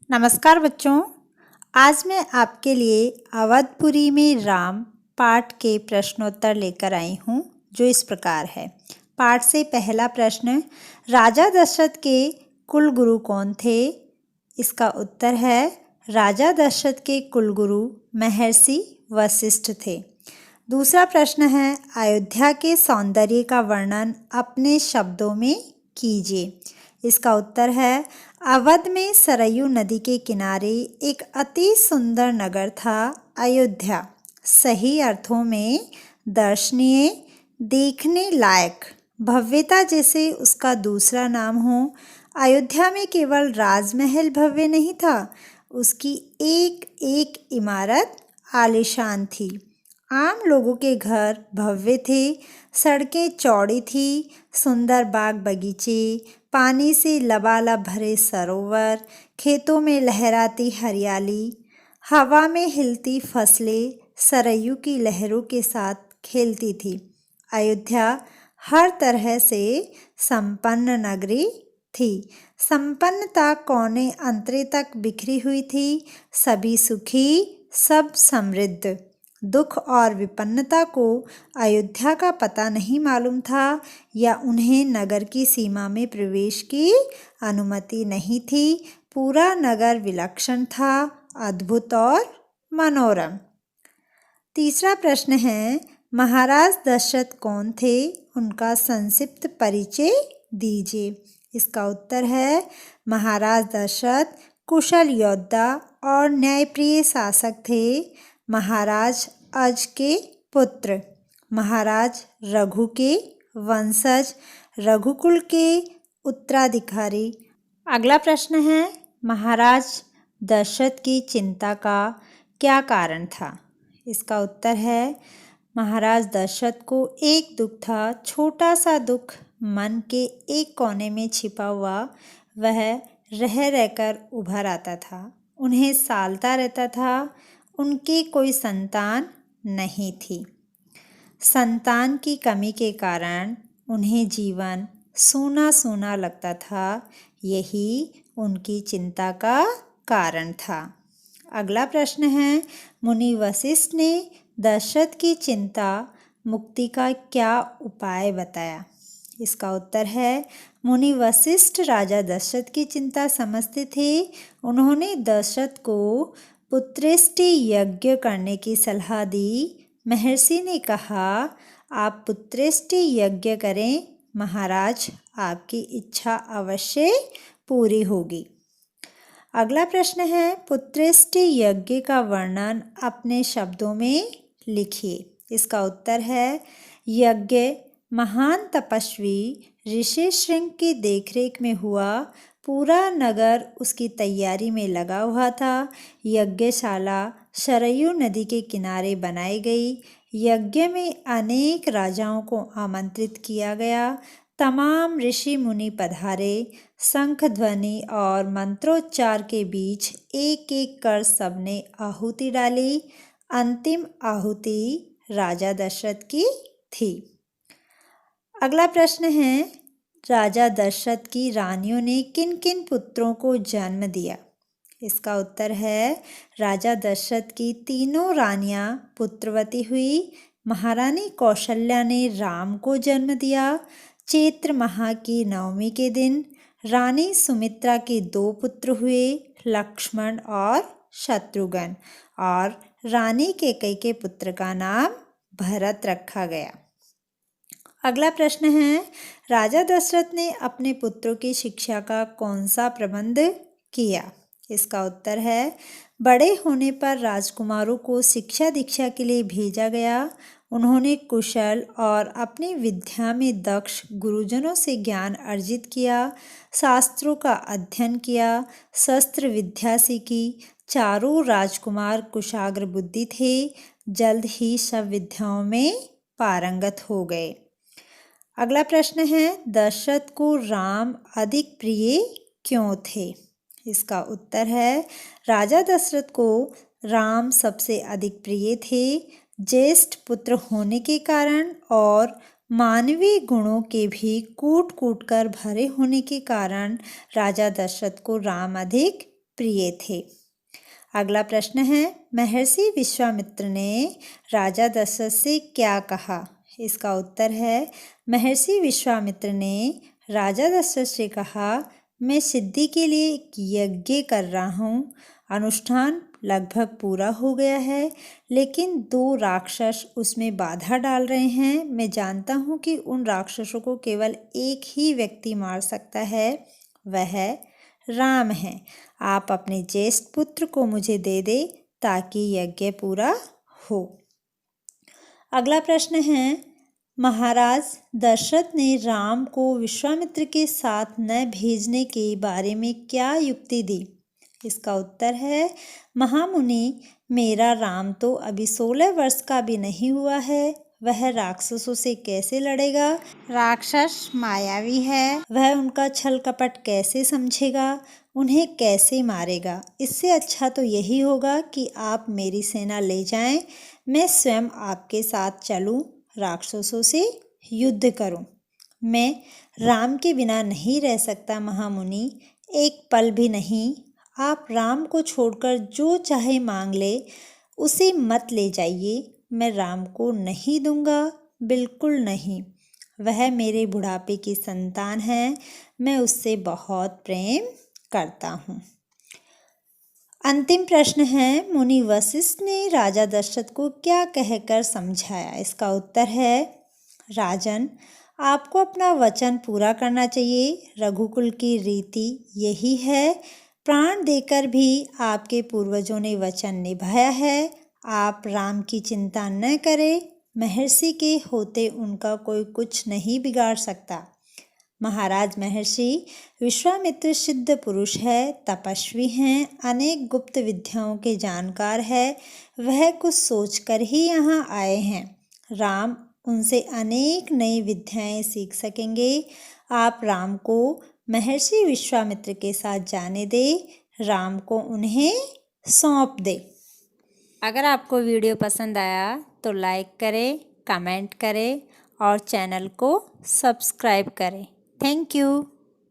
नमस्कार बच्चों। आज मैं आपके लिए अवधपुरी में राम पाठ के प्रश्नोत्तर लेकर आई हूँ, जो इस प्रकार है। पाठ से पहला प्रश्न, राजा दशरथ के कुलगुरु कौन थे? इसका उत्तर है राजा दशरथ के कुलगुरु महर्षि वशिष्ठ थे। दूसरा प्रश्न है, अयोध्या के सौंदर्य का वर्णन अपने शब्दों में कीजिए। इसका उत्तर है, अवध में सरयू नदी के किनारे एक अति सुंदर नगर था अयोध्या। सही अर्थों में दर्शनीय, देखने लायक, भव्यता जैसे उसका दूसरा नाम हो। अयोध्या में केवल राजमहल भव्य नहीं था, उसकी एक एक इमारत आलीशान थी। आम लोगों के घर भव्य थे, सड़कें चौड़ी थी, सुंदर बाग बगीचे, पानी से लबालब भरे सरोवर, खेतों में लहराती हरियाली, हवा में हिलती फसलें सरयू की लहरों के साथ खेलती थी। अयोध्या हर तरह से संपन्न नगरी थी। संपन्नता कोने अंतरे तक बिखरी हुई थी। सभी सुखी, सब समृद्ध। दुख और विपन्नता को अयोध्या का पता नहीं मालूम था, या उन्हें नगर की सीमा में प्रवेश की अनुमति नहीं थी। पूरा नगर विलक्षण था, अद्भुत और मनोरम। तीसरा प्रश्न है, महाराज दशरथ कौन थे? उनका संक्षिप्त परिचय दीजिए। इसका उत्तर है, महाराज दशरथ कुशल योद्धा और न्यायप्रिय शासक थे। महाराज अज के पुत्र, महाराज रघु के वंशज, रघुकुल के उत्तराधिकारी। अगला प्रश्न है, महाराज दशरथ की चिंता का क्या कारण था? इसका उत्तर है, महाराज दशरथ को एक दुख था, छोटा सा दुख, मन के एक कोने में छिपा हुआ। वह रह रहकर उभर आता था, उन्हें सालता रहता था। उनकी कोई संतान नहीं थी। संतान की कमी के कारण उन्हें जीवन सूना सूना लगता था। यही उनकी चिंता का कारण था। अगला प्रश्न है, मुनि वशिष्ठ ने दशरथ की चिंता मुक्ति का क्या उपाय बताया? इसका उत्तर है, मुनि वशिष्ठ राजा दशरथ की चिंता समझते थे। उन्होंने दशरथ को पुत्रेष्टि यज्ञ करने की सलाह दी। महर्षि ने कहा, आप पुत्रेष्टि यज्ञ करें, महाराज आपकी इच्छा अवश्य पूरी होगी। अगला प्रश्न है, पुत्रेष्टि यज्ञ का वर्णन अपने शब्दों में लिखिए। इसका उत्तर है, यज्ञ महान तपस्वी ऋषि श्रृंग की देखरेख में हुआ। पूरा नगर उसकी तैयारी में लगा हुआ था। यज्ञशाला सरयू नदी के किनारे बनाई गई। यज्ञ में अनेक राजाओं को आमंत्रित किया गया। तमाम ऋषि मुनि पधारे। शंख ध्वनि और मंत्रोच्चार के बीच एक एक कर सबने आहुति डाली। अंतिम आहुति राजा दशरथ की थी। अगला प्रश्न है, राजा दशरथ की रानियों ने किन किन पुत्रों को जन्म दिया? इसका उत्तर है, राजा दशरथ की तीनों रानियां पुत्रवती हुई। महारानी कौशल्या ने राम को जन्म दिया। चैत्र माह की नवमी के दिन रानी सुमित्रा के 2 पुत्र हुए, लक्ष्मण और शत्रुघ्न, और रानी कैकेयी के पुत्र का नाम भरत रखा गया। अगला प्रश्न है, राजा दशरथ ने अपने पुत्रों की शिक्षा का कौन सा प्रबंध किया? इसका उत्तर है, बड़े होने पर राजकुमारों को शिक्षा दीक्षा के लिए भेजा गया। उन्होंने कुशल और अपनी विद्या में दक्ष गुरुजनों से ज्ञान अर्जित किया। शास्त्रों का अध्ययन किया, शस्त्र विद्या सीखी। चारों राजकुमार कुशाग्र बुद्धि थे। जल्द ही सब विद्याओं में पारंगत हो गए। अगला प्रश्न है, दशरथ को राम अधिक प्रिय क्यों थे? इसका उत्तर है, राजा दशरथ को राम सबसे अधिक प्रिय थे। ज्येष्ठ पुत्र होने के कारण और मानवीय गुणों के भी कूट कूट कर भरे होने के कारण राजा दशरथ को राम अधिक प्रिय थे। अगला प्रश्न है, महर्षि विश्वामित्र ने राजा दशरथ से क्या कहा? इसका उत्तर है, महर्षि विश्वामित्र ने राजा दशरथ से कहा, मैं सिद्धि के लिए एक यज्ञ कर रहा हूँ। अनुष्ठान लगभग पूरा हो गया है, लेकिन 2 राक्षस उसमें बाधा डाल रहे हैं। मैं जानता हूँ कि उन राक्षसों को केवल एक ही व्यक्ति मार सकता है, वह राम है। आप अपने ज्येष्ठ पुत्र को मुझे दे दे ताकि यज्ञ पूरा हो। अगला प्रश्न है, महाराज दशरथ ने राम को विश्वामित्र के साथ न भेजने के बारे में क्या युक्ति दी? इसका उत्तर है, महामुनि, मेरा राम तो अभी 16 वर्ष का भी नहीं हुआ है। वह राक्षसों से कैसे लड़ेगा? राक्षस मायावी है। वह उनका छल कपट कैसे समझेगा? उन्हें कैसे मारेगा? इससे अच्छा तो यही होगा कि आप मेरी सेना ले जाएं, मैं स्वयं आपके साथ चलूं, राक्षसों से युद्ध करूं। मैं राम के बिना नहीं रह सकता महामुनि, एक पल भी नहीं। आप राम को छोड़कर जो चाहे मांग ले, उसे मत ले जाइए। मैं राम को नहीं दूंगा, बिल्कुल नहीं। वह मेरे बुढ़ापे की संतान है, मैं उससे बहुत प्रेम करता हूँ। अंतिम प्रश्न है, मुनि वशिष्ठ ने राजा दशरथ को क्या कहकर समझाया? इसका उत्तर है, राजन, आपको अपना वचन पूरा करना चाहिए। रघुकुल की रीति यही है। प्राण देकर भी आपके पूर्वजों ने वचन निभाया है। आप राम की चिंता न करें। महर्षि के होते उनका कोई कुछ नहीं बिगाड़ सकता। महाराज महर्षि विश्वामित्र सिद्ध पुरुष है, तपस्वी हैं, अनेक गुप्त विद्याओं के जानकार है। वह कुछ सोचकर ही यहाँ आए हैं। राम उनसे अनेक नई विद्याएं सीख सकेंगे। आप राम को महर्षि विश्वामित्र के साथ जाने दे, राम को उन्हें सौंप दे। अगर आपको वीडियो पसंद आया तो लाइक करें, कमेंट करें और चैनल को सब्सक्राइब करें। Thank you.